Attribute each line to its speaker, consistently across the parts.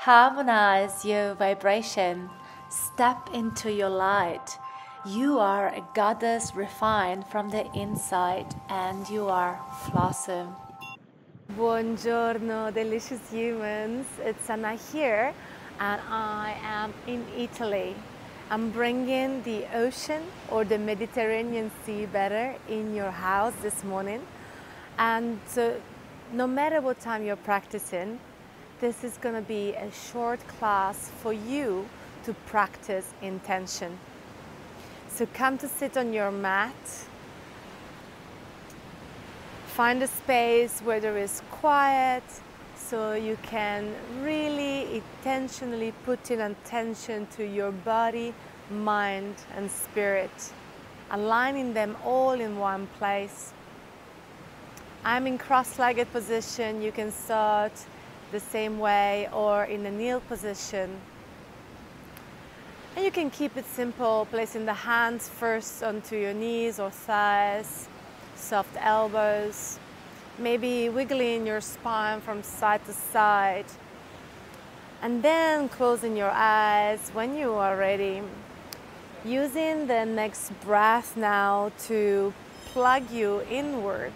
Speaker 1: Harmonize your vibration. Step into your light. You are a goddess refined from the inside, and you are Blossom. Buongiorno, delicious humans. It's Anna here, and I am in Italy. I'm bringing the ocean or the Mediterranean Sea better in your house this morning. And no matter what time you're practicing, this is going to be a short class for you to practice intention. So come to sit on your mat. Find a space where there is quiet, so you can really intentionally put in attention to your body, mind, and spirit, aligning them all in one place. I'm in cross-legged position. You can start the same way or in a kneel position. And you can keep it simple, placing the hands first onto your knees or thighs, soft elbows, maybe wiggling your spine from side to side, and then closing your eyes when you are ready. Using the next breath now to plug you inward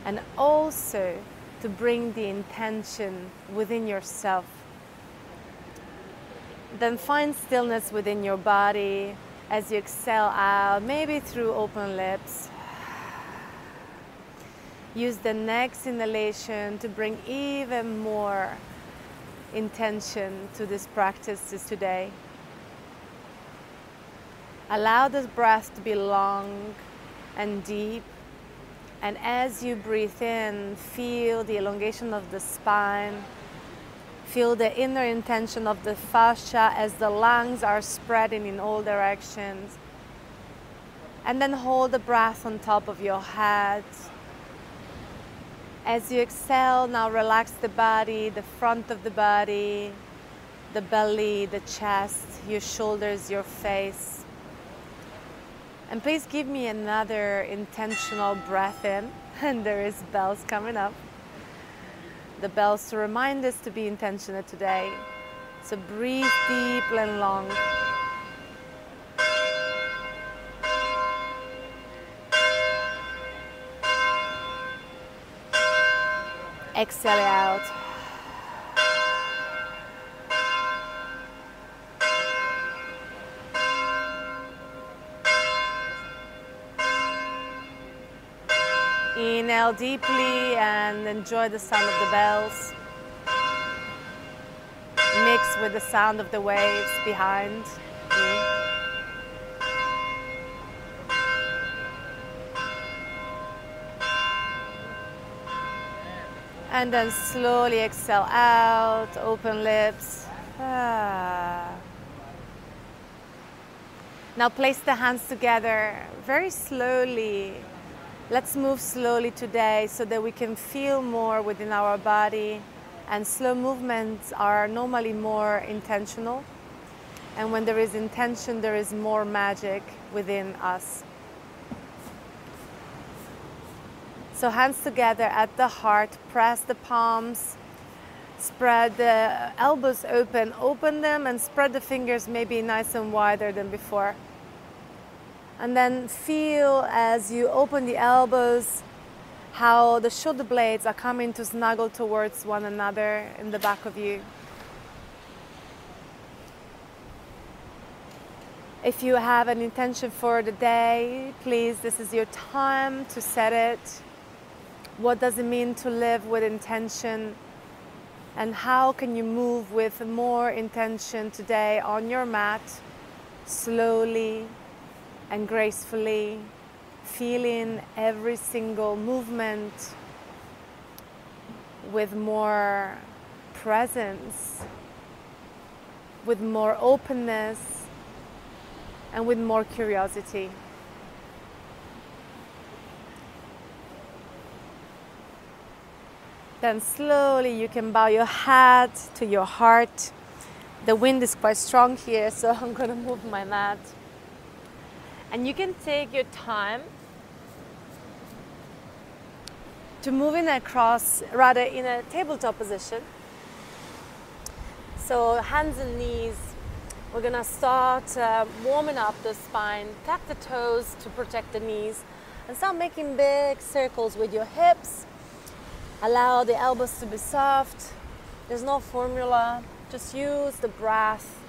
Speaker 1: and also to bring the intention within yourself. Then find stillness within your body as you exhale out, maybe through open lips. Use the next inhalation to bring even more intention to this practice today. Allow this breath to be long and deep. And as you breathe in, feel the elongation of the spine. Feel the inner intention of the fascia as the lungs are spreading in all directions. And then hold the breath on top of your head. As you exhale, now relax the body, the front of the body, the belly, the chest, your shoulders, your face. And please give me another intentional breath in. And there is bells coming up. The bells to remind us to be intentional today. So breathe deep and long. Exhale out. Inhale deeply and enjoy the sound of the bells. Mix with the sound of the waves behind you. And then slowly exhale out, open lips. Now place the hands together very slowly. Let's move slowly today so that we can feel more within our body. And slow movements are normally more intentional. And when there is intention, there is more magic within us. So hands together at the heart, press the palms, spread the elbows open, open them and spread the fingers maybe nice and wider than before. And then feel as you open the elbows, how the shoulder blades are coming to snuggle towards one another in the back of you. If you have an intention for the day, please, this is your time to set it. What does it mean to live with intention? And how can you move with more intention today on your mat, slowly and gracefully, feeling every single movement with more presence, with more openness, and with more curiosity. Then slowly you can bow your head to your heart. The wind is quite strong here, so I'm going to move my mat. And you can take your time to move in across, rather in a tabletop position. So hands and knees, we're gonna start warming up the spine, tuck the toes to protect the knees, and start making big circles with your hips. Allow the elbows to be soft. There's no formula, just use the breath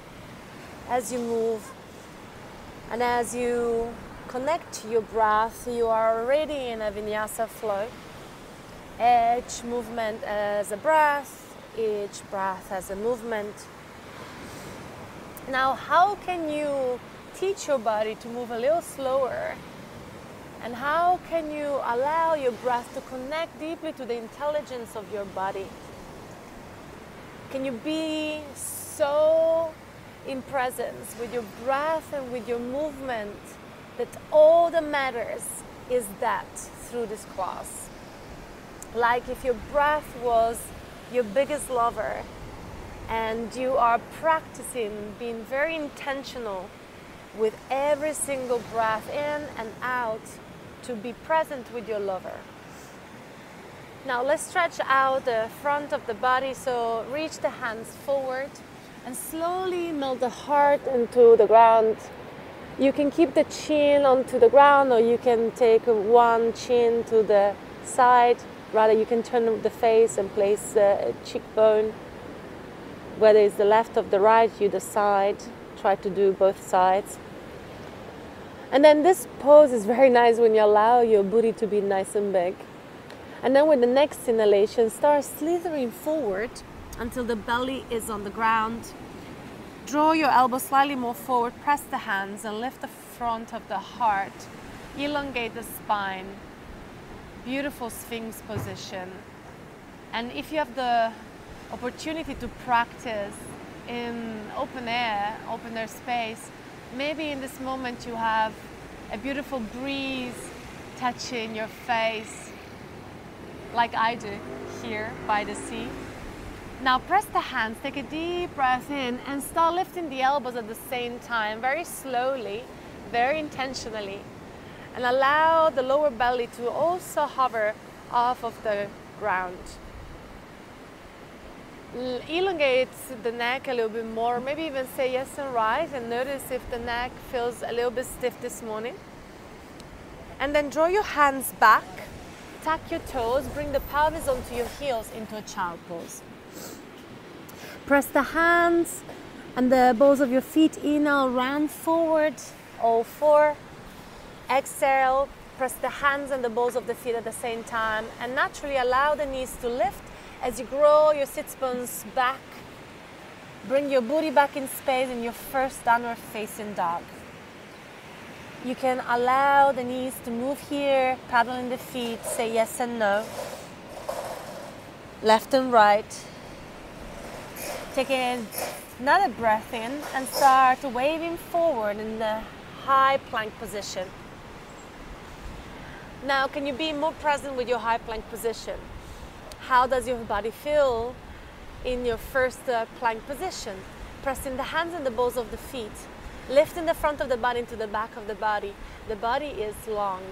Speaker 1: as you move. And as you connect to your breath, you are already in a vinyasa flow. Each movement as a breath, each breath as a movement. Now, how can you teach your body to move a little slower? And how can you allow your breath to connect deeply to the intelligence of your body? Can you be so in presence with your breath and with your movement that all that matters is that through this class? Like if your breath was your biggest lover and you are practicing being very intentional with every single breath in and out to be present with your lover. Now let's stretch out the front of the body, so reach the hands forward and slowly melt the heart into the ground. You can keep the chin onto the ground, or you can take one chin to the side. Rather, you can turn the face and place a cheekbone. Whether it's the left or the right, you decide. Try to do both sides. And then this pose is very nice when you allow your booty to be nice and big. And then with the next inhalation, start slithering forward until the belly is on the ground. Draw your elbows slightly more forward, press the hands and lift the front of the heart. Elongate the spine. Beautiful Sphinx position. And if you have the opportunity to practice in open air space, maybe in this moment you have a beautiful breeze touching your face, like I do here by the sea. Now press the hands, take a deep breath in and start lifting the elbows at the same time, very slowly, very intentionally. And allow the lower belly to also hover off of the ground. Elongate the neck a little bit more, maybe even say yes and rise, and notice if the neck feels a little bit stiff this morning. And then draw your hands back, tuck your toes, bring the pelvis onto your heels into a child pose. Press the hands and the balls of your feet in, round forward, all four. Exhale, press the hands and the balls of the feet at the same time, and naturally allow the knees to lift as you grow your sits bones back. Bring your booty back in space in your first downward facing dog. You can allow the knees to move here, paddling the feet, say yes and no. Left and right. Take another breath in and start waving forward in the high plank position. Now, can you be more present with your high plank position? How does your body feel in your first plank position? Pressing the hands and the balls of the feet, lifting the front of the body into the back of the body. The body is long.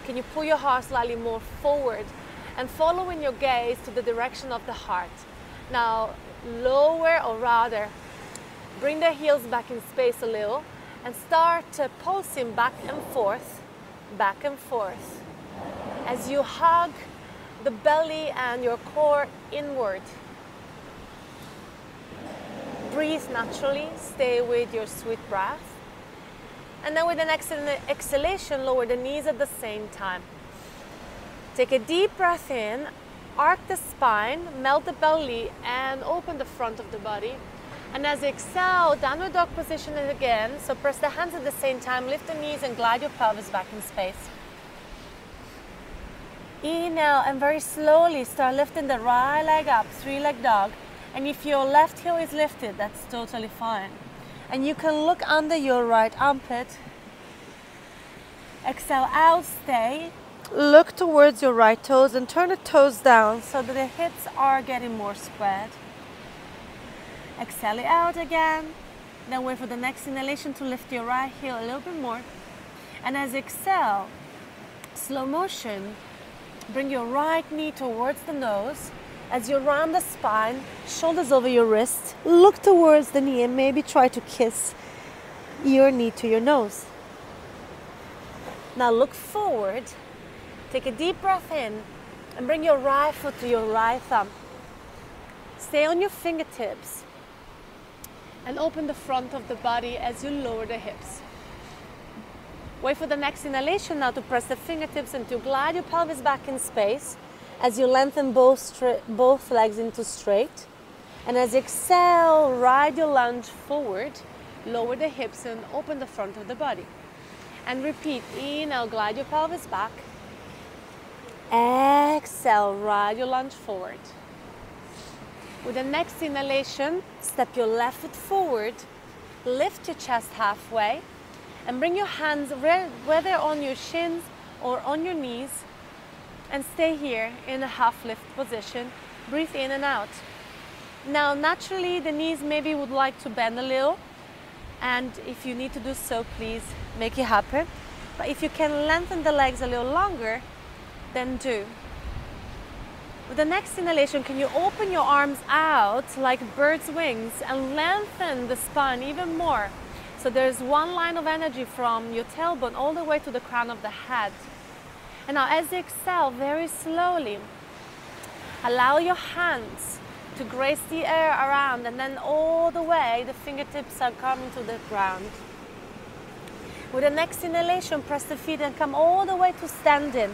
Speaker 1: Can you pull your heart slightly more forward and following your gaze to the direction of the heart? Now, lower, or rather, bring the heels back in space a little and start pulsing back and forth as you hug the belly and your core inward. Breathe naturally, stay with your sweet breath. And then with an exhalation, lower the knees at the same time. Take a deep breath in, arc the spine, melt the belly, and open the front of the body. And as you exhale, downward dog position again. So press the hands at the same time, lift the knees and glide your pelvis back in space. Inhale and very slowly start lifting the right leg up, three-leg dog. And if your left heel is lifted, that's totally fine. And you can look under your right armpit. Exhale out, stay. Look towards your right toes and turn the toes down so that the hips are getting more spread. Exhale it out again. Then wait for the next inhalation to lift your right heel a little bit more. And as you exhale, slow motion, bring your right knee towards the nose As you round the spine, shoulders over your wrist, look towards the knee and maybe try to kiss your knee to your nose. Now look forward, take a deep breath in and bring your right foot to your right thumb. Stay on your fingertips and open the front of the body as you lower the hips. Wait for the next inhalation now to press the fingertips and to glide your pelvis back in space as you lengthen both legs into straight. And as you exhale, ride your lunge forward, lower the hips and open the front of the body. And repeat, inhale, glide your pelvis back. Exhale, ride your lunge forward. With the next inhalation, step your left foot forward, lift your chest halfway, and bring your hands whether on your shins or on your knees, and stay here in a half lift position. Breathe in and out. Now naturally the knees maybe would like to bend a little, and if you need to do so, please make it happen. But if you can lengthen the legs a little longer, then do. With the next inhalation, can you open your arms out like bird's wings and lengthen the spine even more? So there's one line of energy from your tailbone all the way to the crown of the head. And now as you exhale, very slowly, allow your hands to grace the air around, and then all the way the fingertips are coming to the ground. With the next inhalation, press the feet and come all the way to standing.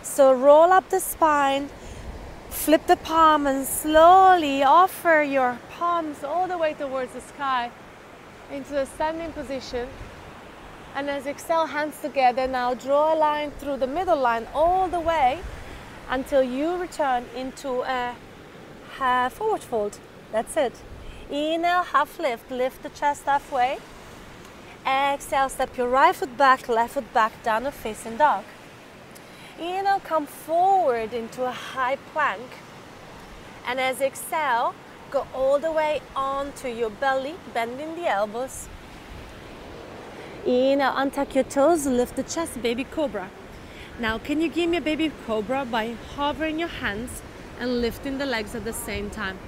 Speaker 1: So roll up the spine, flip the palm and slowly offer your palms all the way towards the sky into a standing position. And as you exhale, hands together, now draw a line through the middle line all the way until you return into a forward fold. That's it. Inhale, half lift, lift the chest halfway. Exhale, step your right foot back, left foot back, downward facing dog. Inhale, come forward into a high plank. And as you exhale, go all the way onto your belly, bending the elbows. Inhale, untuck your toes, lift the chest, baby cobra. Now, can you give me a baby cobra by hovering your hands and lifting the legs at the same time?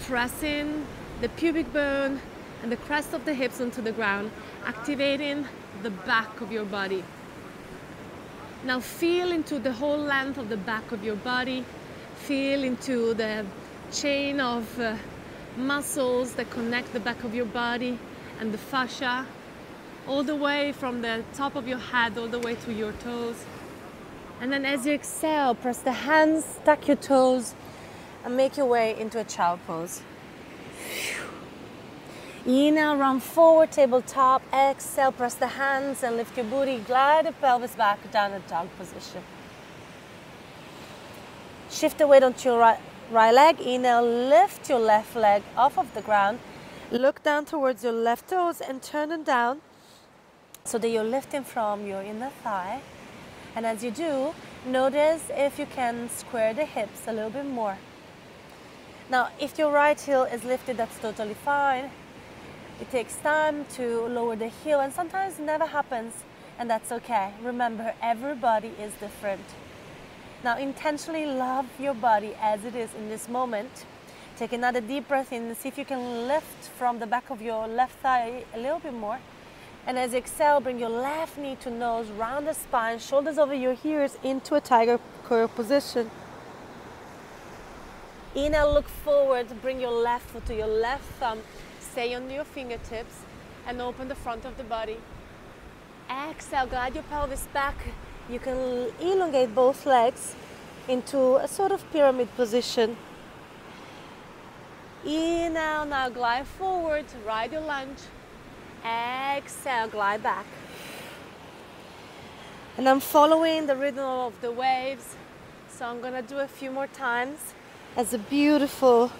Speaker 1: Pressing the pubic bone and the crest of the hips onto the ground, activating the back of your body. Now feel into the whole length of the back of your body. Feel into the chain of muscles that connect the back of your body and the fascia, all the way from the top of your head all the way to your toes. And then as you exhale, press the hands, tuck your toes, and make your way into a child pose. Inhale, round forward, tabletop. Exhale, press the hands and lift your booty. Glide the pelvis back down a dog position. Shift the weight onto your right leg. Inhale, lift your left leg off of the ground. Look down towards your left toes and turn them down so that you're lifting from your inner thigh. And as you do, notice if you can square the hips a little bit more. Now, if your right heel is lifted, that's totally fine. It takes time to lower the heel, and sometimes it never happens, and that's okay. Remember, everybody is different. Now, intentionally love your body as it is in this moment. Take another deep breath in and see if you can lift from the back of your left thigh a little bit more. And as you exhale, bring your left knee to nose, round the spine, shoulders over your ears into a tiger curl position. Inhale, look forward, bring your left foot to your left thumb. Stay on your fingertips and open the front of the body. Exhale, glide your pelvis back. You can elongate both legs into a sort of pyramid position. Inhale, now glide forward, ride your lunge. Exhale, glide back. And I'm following the rhythm of the waves. So I'm gonna do a few more times as the beautiful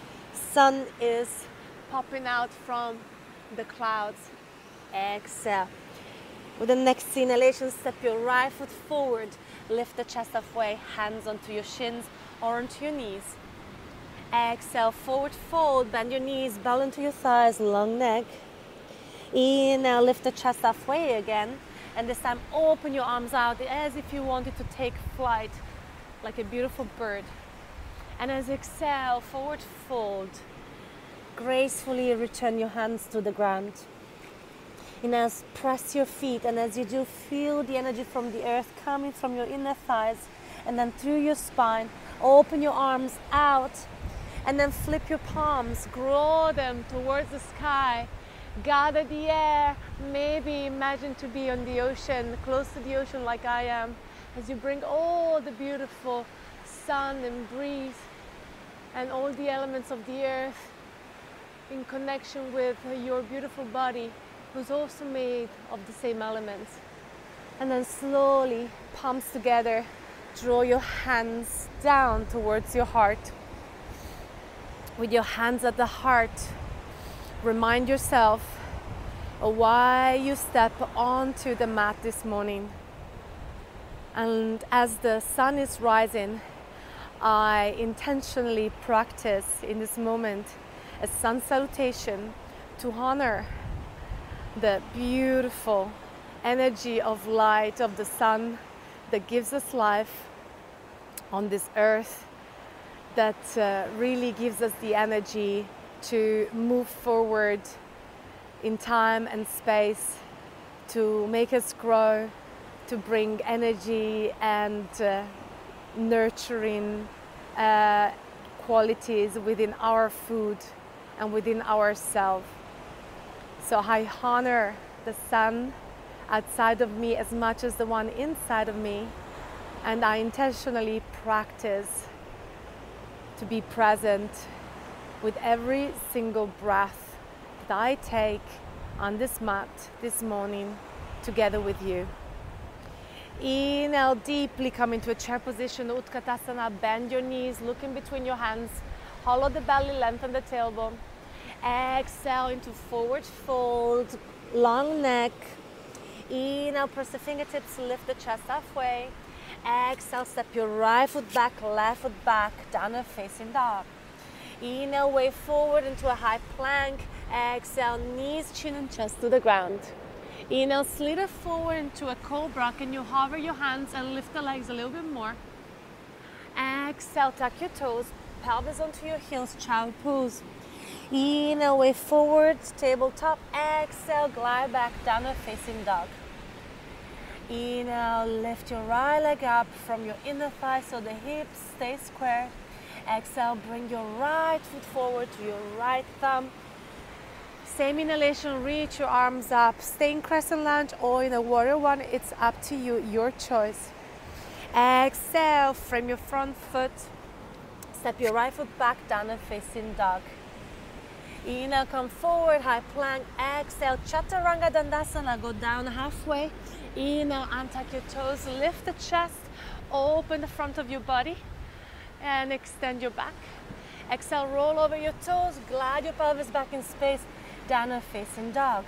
Speaker 1: sun is popping out from the clouds. Exhale. With the next inhalation, step your right foot forward. Lift the chest halfway, hands onto your shins or onto your knees. Exhale, forward fold, bend your knees, bow into your thighs, long neck. Inhale, lift the chest halfway again. And this time, open your arms out as if you wanted to take flight, like a beautiful bird. And as you exhale, forward fold. Gracefully return your hands to the ground. And as press your feet, and as you do, feel the energy from the earth coming from your inner thighs and then through your spine. Open your arms out and then flip your palms, grow them towards the sky. Gather the air, maybe imagine to be on the ocean, close to the ocean like I am, as you bring all the beautiful sun and breeze and all the elements of the earth in connection with your beautiful body, who's also made of the same elements. And then slowly, palms together, draw your hands down towards your heart. With your hands at the heart, remind yourself of why you step onto the mat this morning. And as the sun is rising, I intentionally practice in this moment a sun salutation to honor the beautiful energy of light of the sun that gives us life on this earth, that really gives us the energy to move forward in time and space, to make us grow, to bring energy and nurturing qualities within our food and within ourselves. So I honor the sun outside of me as much as the one inside of me, and I intentionally practice to be present with every single breath that I take on this mat this morning together with you. Inhale, deeply come into a chair position, Utkatasana. Bend your knees, look in between your hands, hollow the belly, lengthen the tailbone. Exhale into forward fold, long neck. Inhale, press the fingertips, lift the chest halfway. Exhale, step your right foot back, left foot back, downward facing dog. Inhale, way forward into a high plank. Exhale, knees, chin and chest to the ground. Inhale, slither forward into a cobra. Can you hover your hands and lift the legs a little bit more? Exhale, tuck your toes, pelvis onto your heels, child pose. Inhale, way forward, tabletop. Exhale, glide back, downward facing dog. Inhale, lift your right leg up from your inner thigh so the hips stay square. Exhale, bring your right foot forward to your right thumb. Same inhalation, reach your arms up. Stay in crescent lunge or in a warrior one, it's up to you, your choice. Exhale, frame your front foot. Step your right foot back, downward facing dog. Inhale, come forward, high plank. Exhale, Chaturanga Dandasana, go down halfway. Inhale, untuck your toes, lift the chest, open the front of your body and extend your back. Exhale, roll over your toes, glide your pelvis back in space, downward facing dog.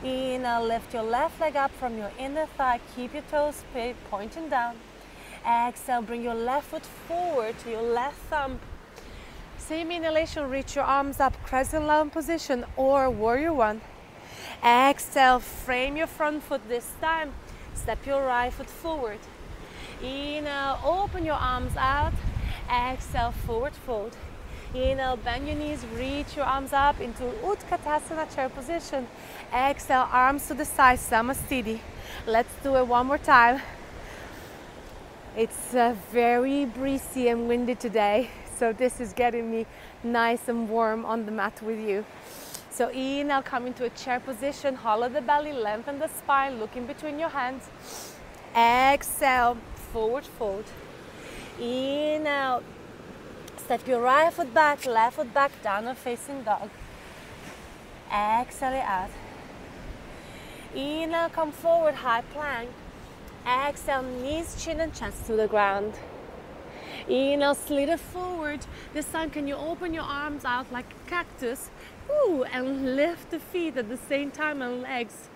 Speaker 1: Inhale, lift your left leg up from your inner thigh, keep your toes pointing down. Exhale, bring your left foot forward to your left thumb. Same inhalation, reach your arms up, crescent lunge position or warrior one. Exhale, frame your front foot this time. Step your right foot forward. Inhale, open your arms out. Exhale, forward fold. Inhale, bend your knees, reach your arms up into Utkatasana chair position. Exhale, arms to the side, Samastiti. Let's do it one more time. It's very breezy and windy today, so this is getting me nice and warm on the mat with you. So inhale, come into a chair position, hollow the belly, lengthen the spine, look in between your hands. Exhale, forward fold. Inhale, step your right foot back, left foot back, downward facing dog. Exhale it out. Inhale, come forward, high plank. Exhale, knees, chin and chest to the ground. Inhale, slither forward. This time, can you open your arms out like a cactus? Ooh, and lift the feet at the same time and legs.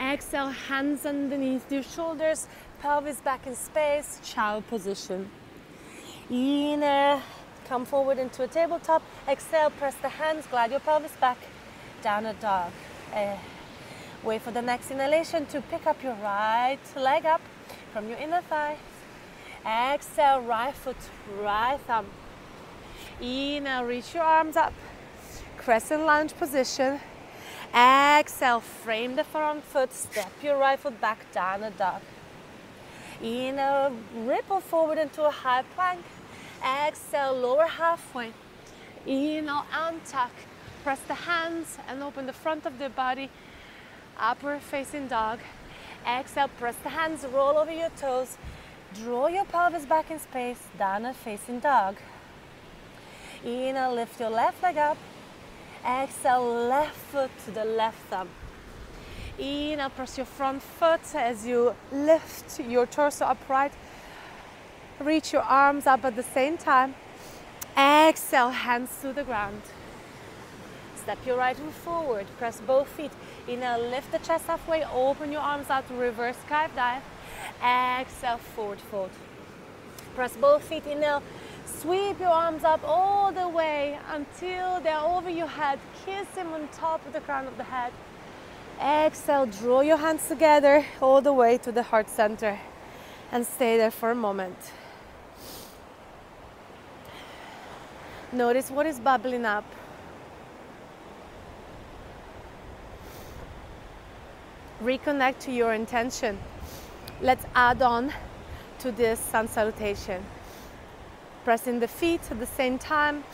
Speaker 1: Exhale, hands underneath your shoulders, pelvis back in space, child position. Inhale, come forward into a tabletop. Exhale, press the hands, glide your pelvis back, downward dog. Wait for the next inhalation to pick up your right leg up from your inner thigh. Exhale, right foot, right thumb. Inhale, reach your arms up. Crescent lunge position. Exhale, frame the front foot, step your right foot back, downward dog. Inhale, ripple forward into a high plank. Exhale, lower halfway. Inhale, untuck. Press the hands and open the front of the body. Upward facing dog. Exhale, press the hands, roll over your toes. Draw your pelvis back in space, downward facing dog. Inhale, lift your left leg up. Exhale, left foot to the left thumb. Inhale, press your front foot as you lift your torso upright. Reach your arms up at the same time. Exhale, hands to the ground. Step your right foot forward, press both feet. Inhale, lift the chest halfway, open your arms out to reverse skydive dive. Exhale, forward fold. Press both feet, inhale, sweep your arms up all the way until they're over your head. Kiss them on top of the crown of the head. Exhale, draw your hands together all the way to the heart center and stay there for a moment. Notice what is bubbling up. Reconnect to your intention. Let's add on to this sun salutation. Pressing the feet at the same time,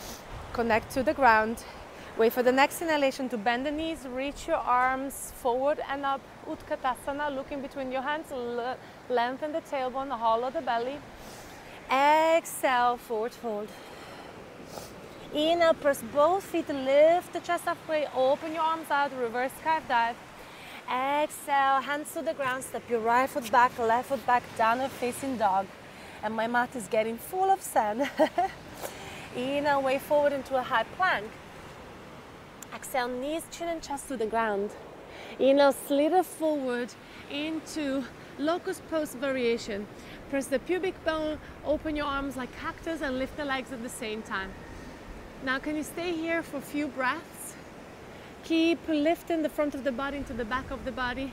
Speaker 1: connect to the ground. Wait for the next inhalation to bend the knees, reach your arms forward and up, Utkatasana, looking between your hands, lengthen the tailbone, hollow the belly. Exhale, forward fold. Inhale, press both feet, lift the chest halfway, open your arms out, reverse skydive dive. Exhale, hands to the ground, step your right foot back, left foot back, downward facing dog. And my mat is getting full of sand. Inhale, way forward into a high plank. Exhale, knees, chin and chest to the ground. Inhale, slither forward into locust pose variation. Press the pubic bone, open your arms like cactus and lift the legs at the same time. Now can you stay here for a few breaths? Keep lifting the front of the body into the back of the body.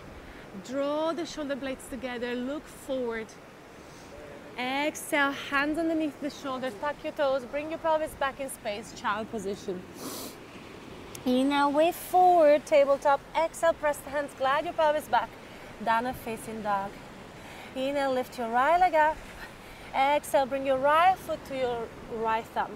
Speaker 1: Draw the shoulder blades together, look forward. Exhale, hands underneath the shoulders, tuck your toes, bring your pelvis back in space, child position. Inhale, way forward, tabletop. Exhale, press the hands, glide your pelvis back, downward facing dog. Inhale, lift your right leg up. Exhale, bring your right foot to your right thumb.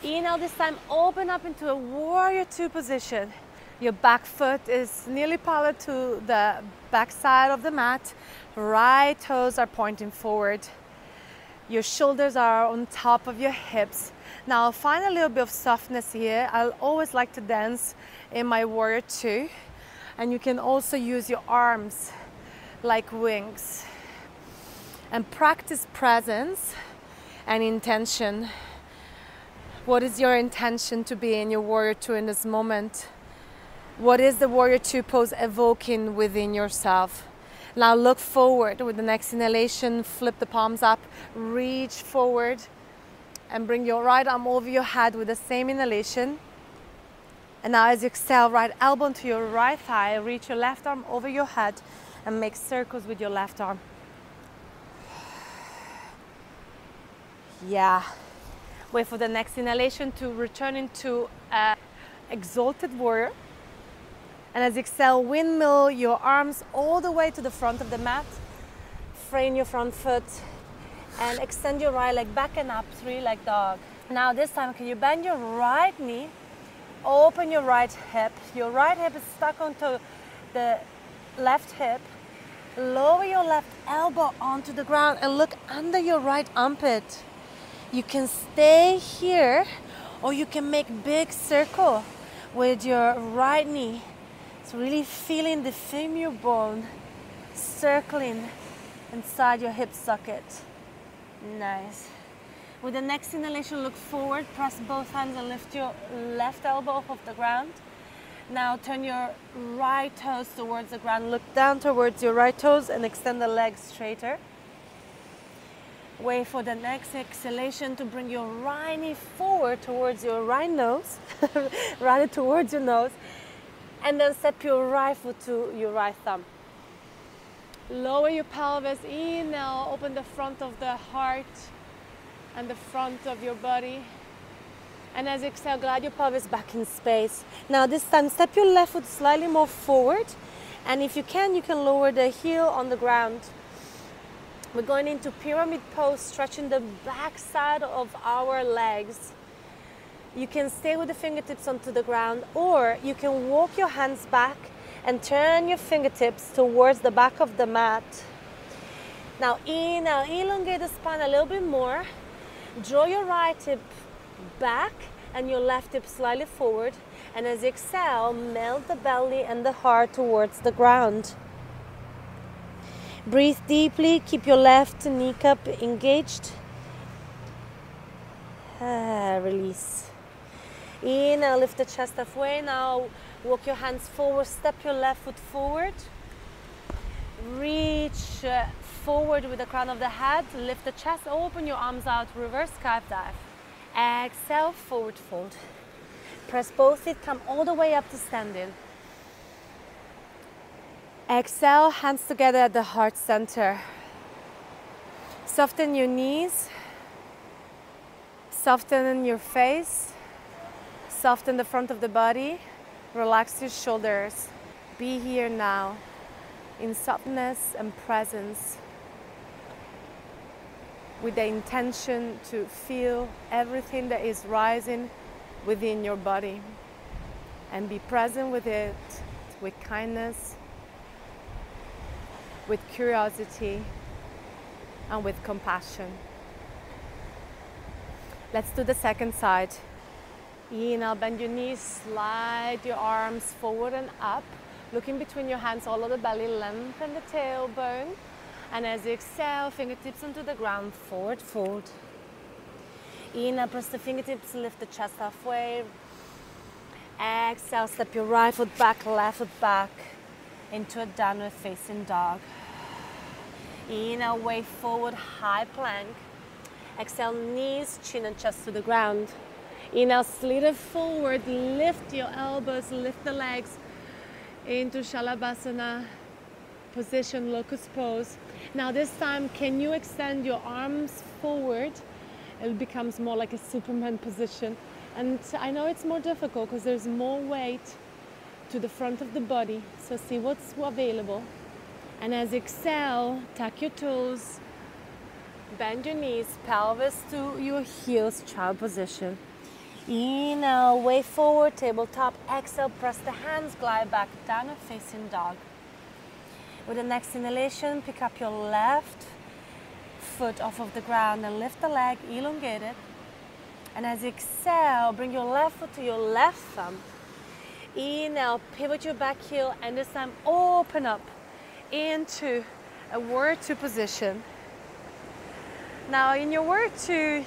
Speaker 1: Inhale, this time open up into a warrior two position. Your back foot is nearly parallel to the back side of the mat. Right toes are pointing forward. Your shoulders are on top of your hips. Now find a little bit of softness here. I always like to dance in my warrior two. And you can also use your arms like wings. And practice presence and intention. What is your intention to be in your warrior two in this moment? What is the warrior two pose evoking within yourself? Now look forward with the next inhalation, flip the palms up, reach forward and bring your right arm over your head with the same inhalation. And now as you exhale, right elbow to your right thigh, reach your left arm over your head and make circles with your left arm. Yeah. Wait for the next inhalation to return into exalted warrior. And as you exhale, windmill your arms all the way to the front of the mat. Frame your front foot and extend your right leg back and up, three-leg dog. Now this time, can you bend your right knee, open your right hip. Your right hip is stuck onto the left hip. Lower your left elbow onto the ground and look under your right armpit. You can stay here or you can make big circle with your right knee. It's really feeling the femur bone circling inside your hip socket. Nice. With the next inhalation, look forward, press both hands and lift your left elbow off the ground. Now turn your right toes towards the ground. Look down towards your right toes and extend the legs straighter. Wait for the next exhalation to bring your right knee forward towards your right nose, rather towards your nose, and then step your right foot to your right thumb. Lower your pelvis, inhale, open the front of the heart and the front of your body. And as you exhale, glide your pelvis back in space. Now this time, step your left foot slightly more forward. And if you can lower the heel on the ground. We're going into pyramid pose, stretching the back side of our legs. You can stay with the fingertips onto the ground, or you can walk your hands back and turn your fingertips towards the back of the mat. Now inhale, elongate the spine a little bit more. Draw your right hip back and your left hip slightly forward. And as you exhale, melt the belly and the heart towards the ground. Breathe deeply, keep your left kneecap engaged. Release. Inhale, lift the chest halfway. Now walk your hands forward, step your left foot forward. Reach forward with the crown of the head, lift the chest, open your arms out, reverse sky dive. Exhale, forward fold. Press both feet, come all the way up to standing. Exhale, hands together at the heart center. Soften your knees. Soften your face. Soften the front of the body. Relax your shoulders. Be here now in softness and presence, with the intention to feel everything that is rising within your body, and be present with it with kindness, with curiosity, and with compassion. Let's do the second side. Inhale, bend your knees, slide your arms forward and up, looking between your hands, all of the belly, lengthen the tailbone. And as you exhale, fingertips onto the ground, forward fold. Inhale, press the fingertips, lift the chest halfway. Exhale, step your right foot back, left foot back into a downward facing dog. Inhale, way forward, high plank. Exhale, knees, chin and chest to the ground. Inhale, slither forward, lift your elbows, lift the legs into Shalabhasana position, locust pose. Now this time, can you extend your arms forward? It becomes more like a Superman position. And I know it's more difficult because there's more weight to the front of the body. So see what's available. And as you exhale, tuck your toes, bend your knees, pelvis to your heels, child position. Inhale, way forward, tabletop. Exhale, press the hands, glide back, downward facing dog. With the next inhalation, pick up your left foot off of the ground and lift the leg, elongate it. And as you exhale, bring your left foot to your left thumb. Inhale, pivot your back heel, and this time open up into a warrior two position. Now in your warrior two,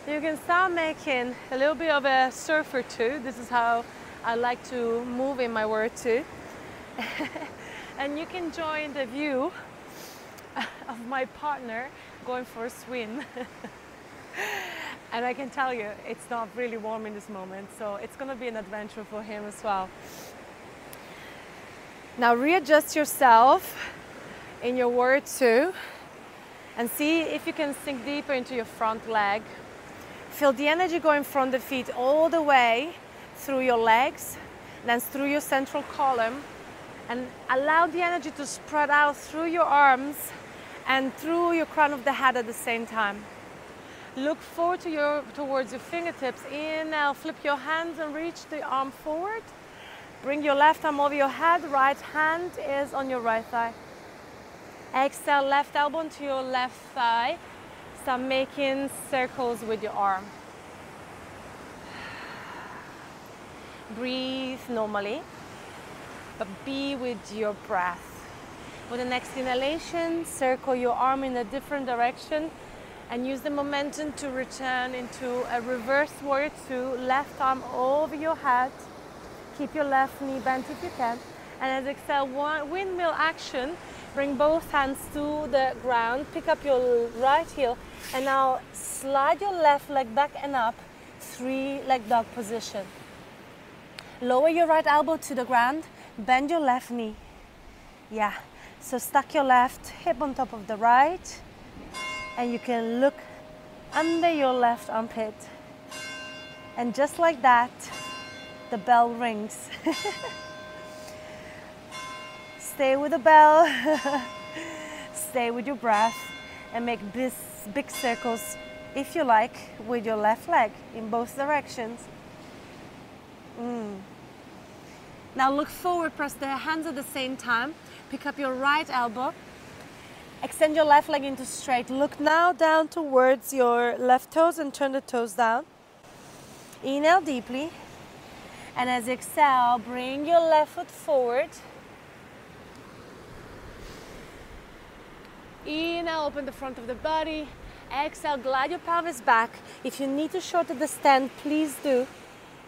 Speaker 1: you can start making a little bit of a surfer two. This is how I like to move in my warrior two. And you can join the view of my partner going for a swim. And I can tell you, it's not really warm in this moment, so it's gonna be an adventure for him as well. Now readjust yourself in your warrior two and see if you can sink deeper into your front leg. Feel the energy going from the feet all the way through your legs, then through your central column, and allow the energy to spread out through your arms and through your crown of the head at the same time. Look forward towards your fingertips. Inhale, flip your hands and reach the arm forward. Bring your left arm over your head, right hand is on your right thigh. Exhale, left elbow onto your left thigh. Start making circles with your arm. Breathe normally, but be with your breath. With the next inhalation, circle your arm in a different direction and use the momentum to return into a reverse warrior two. Left arm over your head. Keep your left knee bent if you can. And as exhale, windmill action. Bring both hands to the ground. Pick up your right heel. And now slide your left leg back and up. Three-leg dog position. Lower your right elbow to the ground. Bend your left knee. Yeah. So stack your left hip on top of the right, and you can look under your left armpit. And just like that, the bell rings. Stay with the bell, stay with your breath, and make big circles, if you like, with your left leg in both directions. Now look forward, press the hands at the same time, pick up your right elbow, extend your left leg into straight. Look now down towards your left toes and turn the toes down. Inhale deeply, and as you exhale, bring your left foot forward. Inhale, open the front of the body. Exhale, glide your pelvis back. If you need to shorten the stand, please do.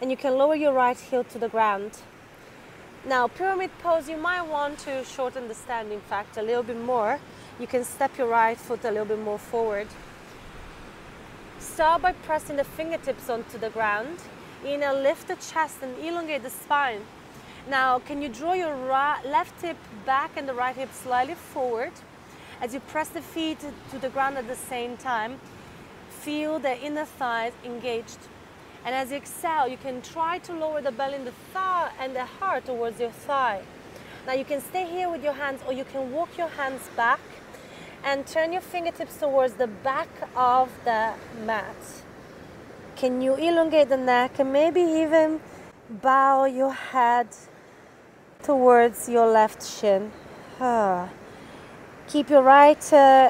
Speaker 1: And you can lower your right heel to the ground. Now, pyramid pose, you might want to shorten the stand, in fact, a little bit more. You can step your right foot a little bit more forward. Start by pressing the fingertips onto the ground. Inhale, lift the chest and elongate the spine. Now, can you draw your left hip back and the right hip slightly forward? As you press the feet to the ground at the same time, feel the inner thighs engaged. And as you exhale, you can try to lower the belly and the thigh and the heart towards your thigh. Now you can stay here with your hands, or you can walk your hands back and turn your fingertips towards the back of the mat. Can you elongate the neck and maybe even bow your head towards your left shin? Keep your right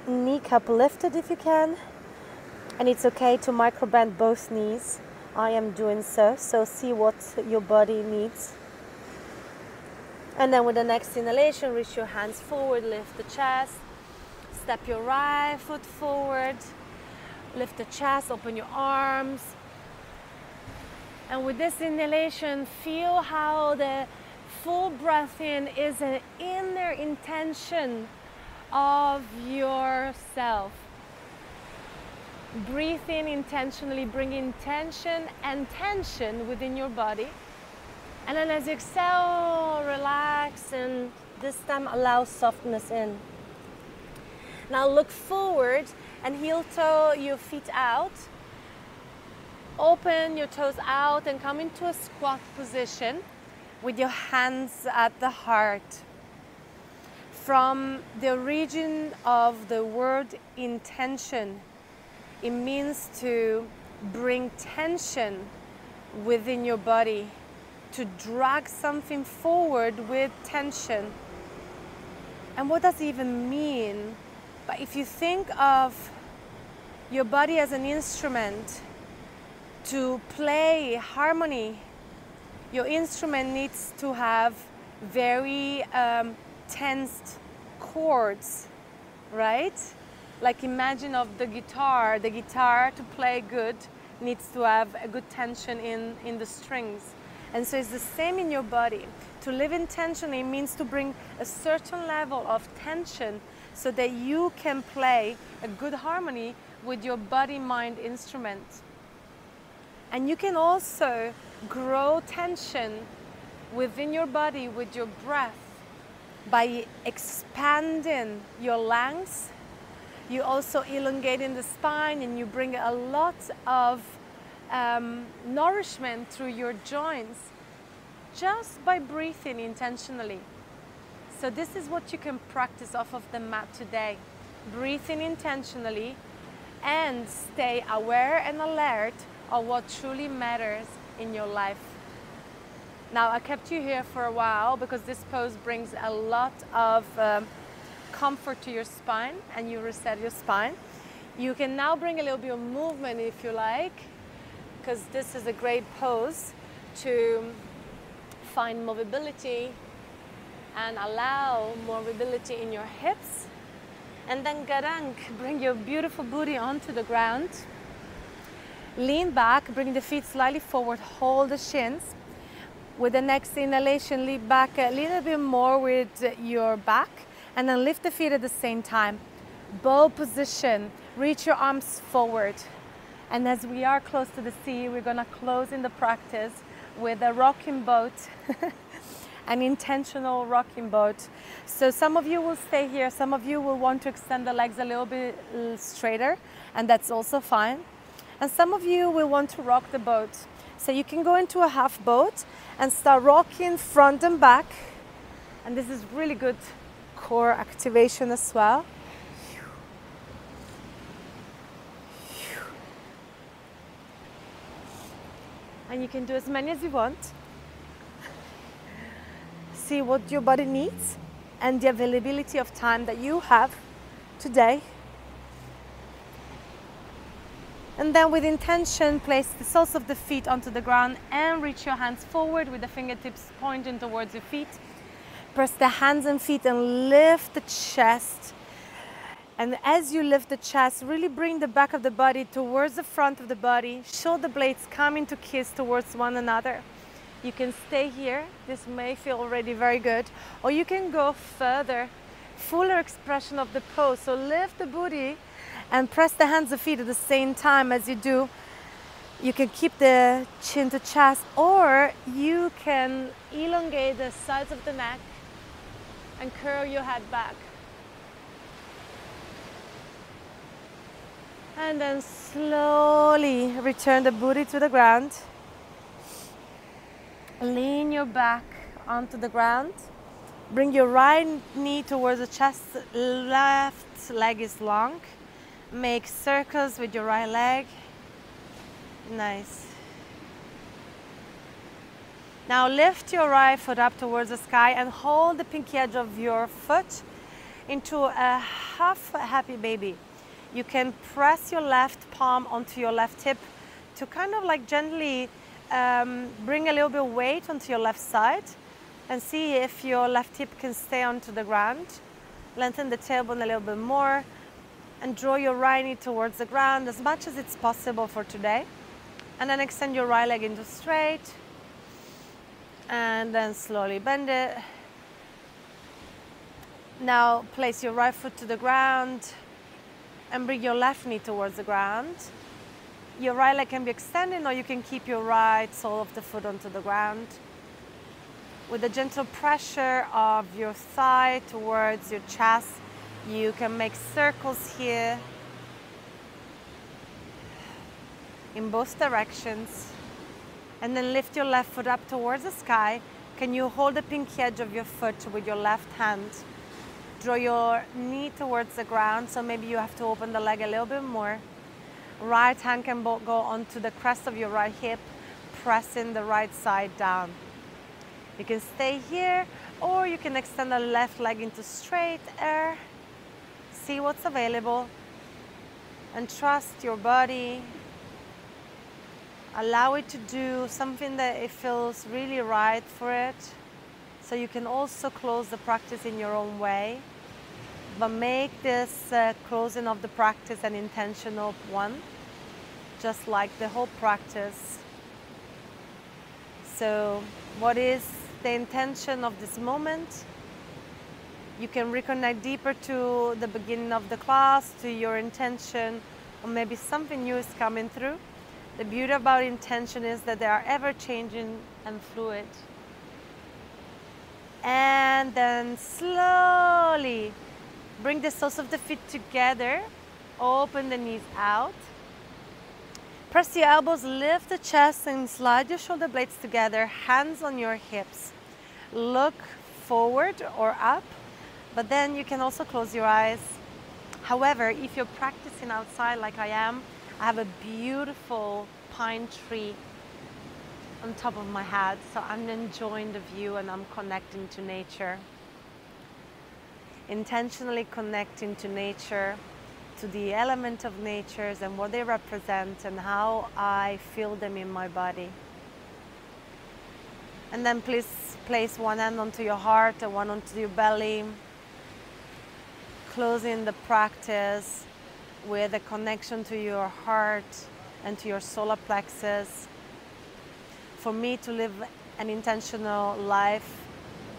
Speaker 1: kneecap lifted if you can. And it's okay to micro bend both knees. I am doing so, so see what your body needs. And then with the next inhalation, reach your hands forward, lift the chest. Step your right foot forward, lift the chest, open your arms. And with this inhalation, feel how the full breath in is an inner intention of yourself. Breathe in intentionally, bring intention and tension within your body. And then as you exhale, relax, and this time allow softness in. Now look forward and heel toe your feet out. Open your toes out and come into a squat position with your hands at the heart. From the origin of the word intention, it means to bring tension within your body, to drag something forward with tension. And what does it even mean? But if you think of your body as an instrument to play harmony, your instrument needs to have very tensed chords, right? Like imagine of the guitar to play good needs to have a good tension in the strings. And so it's the same in your body. To live intentionally means to bring a certain level of tension so that you can play a good harmony with your body-mind instrument. And you can also grow tension within your body with your breath by expanding your lungs. You also elongate in the spine, and you bring a lot of nourishment through your joints just by breathing intentionally. So this is what you can practice off of the mat today. Breathing intentionally and stay aware and alert of what truly matters in your life. Now I kept you here for a while because this pose brings a lot of comfort to your spine, and you reset your spine. You can now bring a little bit of movement if you like, because this is a great pose to find mobility and allow mobility in your hips. And then garang, bring your beautiful booty onto the ground. Lean back, bring the feet slightly forward, hold the shins. With the next inhalation, lean back a little bit more with your back, and then lift the feet at the same time. Bow position, reach your arms forward. And as we are close to the sea, we're gonna close in the practice with a rocking boat. an intentional rocking boat. So some of you will stay here, some of you will want to extend the legs a little bit straighter, and that's also fine. And some of you will want to rock the boat. So you can go into a half boat and start rocking front and back. And this is really good core activation as well. And you can do as many as you want. See what your body needs and the availability of time that you have today. And then with intention, place the soles of the feet onto the ground and reach your hands forward with the fingertips pointing towards your feet. Press the hands and feet and lift the chest. And as you lift the chest, really bring the back of the body towards the front of the body. Shoulder blades coming to kiss towards one another. You can stay here. This may feel already very good. Or you can go further, fuller expression of the pose. So lift the booty and press the hands and feet at the same time as you do. You can keep the chin to chest, or you can elongate the sides of the neck and curl your head back. And then slowly return the booty to the ground. Lean your back onto the ground. Bring your right knee towards the chest. Left leg is long. Make circles with your right leg. Nice. Now lift your right foot up towards the sky and hold the pinky edge of your foot into a half happy baby. You can press your left palm onto your left hip to kind of like gently bring a little bit of weight onto your left side and see if your left hip can stay onto the ground. Lengthen the tailbone a little bit more and draw your right knee towards the ground as much as it's possible for today. And then extend your right leg into straight and then slowly bend it. Now place your right foot to the ground and bring your left knee towards the ground. Your right leg can be extended, or you can keep your right sole of the foot onto the ground. With a gentle pressure of your thigh towards your chest, you can make circles here in both directions. And then lift your left foot up towards the sky. Can you hold the pinky edge of your foot with your left hand? Draw your knee towards the ground, so maybe you have to open the leg a little bit more. Right hand can go onto the crest of your right hip, pressing the right side down. You can stay here, or you can extend the left leg into straight air. See what's available and trust your body. Allow it to do something that it feels really right for it. So you can also close the practice in your own way, but make this closing of the practice an intentional one, just like the whole practice. So what is the intention of this moment? You can reconnect deeper to the beginning of the class, to your intention, or maybe something new is coming through. The beauty about intention is that they are ever changing and fluid. And then slowly bring the soles of the feet together, open the knees out. Press your elbows, lift the chest and slide your shoulder blades together, hands on your hips. Look forward or up, but then you can also close your eyes. However, if you're practicing outside like I am, I have a beautiful pine tree on top of my head, so I'm enjoying the view and I'm connecting to nature. Intentionally connecting to nature, to the element of nature and what they represent and how I feel them in my body. And then please place one hand onto your heart and one onto your belly, closing the practice with a connection to your heart and to your solar plexus. For me to live an intentional life,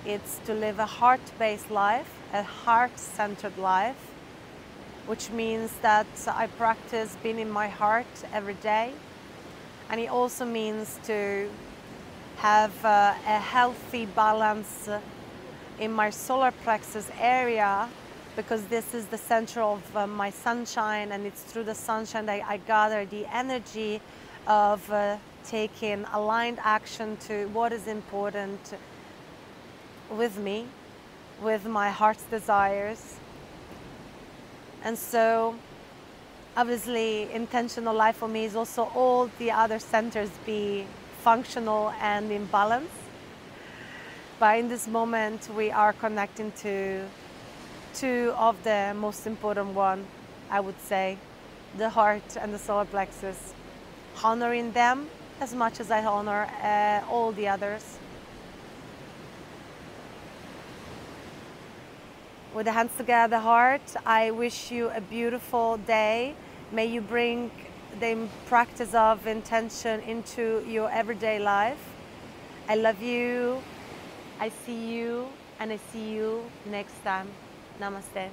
Speaker 1: it's to live a heart-based life, a heart-centered life, which means that I practice being in my heart every day. And it also means to have a healthy balance in my solar plexus area, because this is the center of my sunshine, and it's through the sunshine that I gather the energy of taking aligned action to what is important with me, with my heart's desires. And so obviously intentional life for me is also all the other centers be functional and in balance. But in this moment we are connecting to two of the most important one, I would say, the heart and the solar plexus, honoring them as much as I honor all the others. With the hands together, the heart, I wish you a beautiful day. May you bring the practice of intention into your everyday life. I love you, I see you, and I see you next time. Namaste.